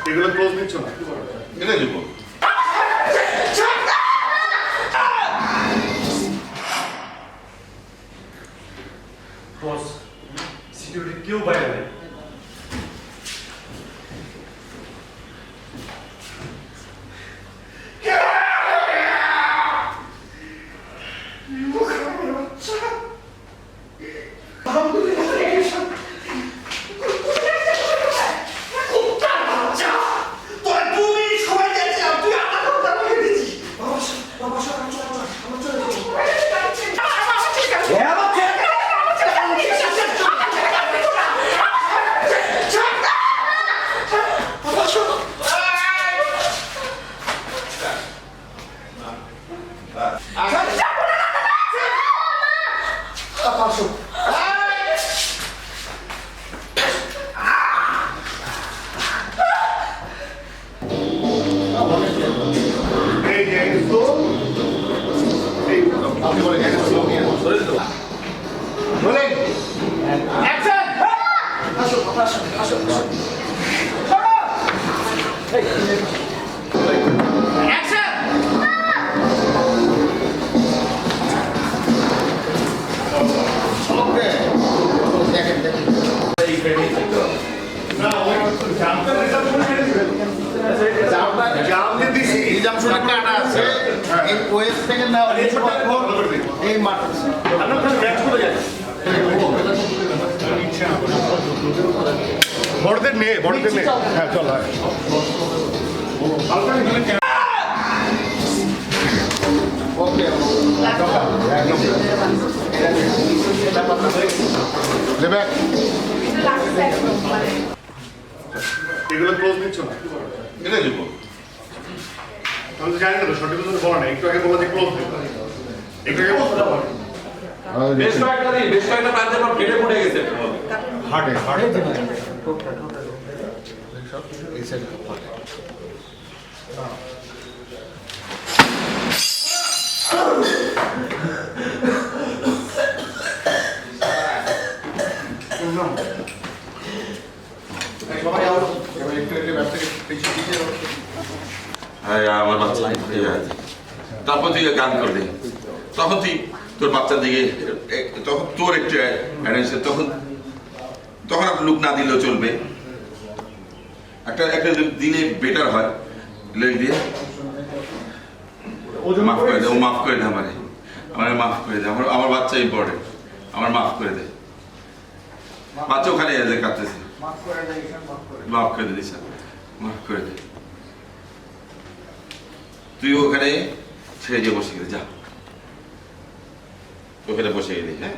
এগুলো ক্লোজ নিচ্ছ না? এটা দিব। বস, সিকিউরিটি কেউ বাইরে নেই। বড়দের নে হ্যাঁ চল এগুলো ক্লোজ নিচ্ছ না? এটা দিব। আমি তো জানি না তো সঠিক কথা বলা না, একটু আগে বলা যে ক্লোজ দেবো, একটু আগে বলতে পারো। বেশ কয়েকটা প্রান্তে আমার কেটে পড়ে গেছে হাটে আমার বাচ্চা তারপর তুই গান করবি, তখন তুই তোর বাচ্চার দিকে তখন তোর একটু তখন তখন আর লুক না দিলেও চলবে, একটা দিলে বেটার হয়। লেগ দিয়ে মাফ করে দে, ও মাফ করে দে, আমার মাফ করে দে, আমার বাচ্চা ইম্পর্টেন্ট, আমার মাফ করে দে। বাচ্চা ওখানে এসে কাঁদতেছে, মাফ করে দে দিশা, মাফ করে দে। তুই ওখানে ছেড়ে দিয়ে বসে গেলে যা, ওখানে বসে গেলি। হ্যাঁ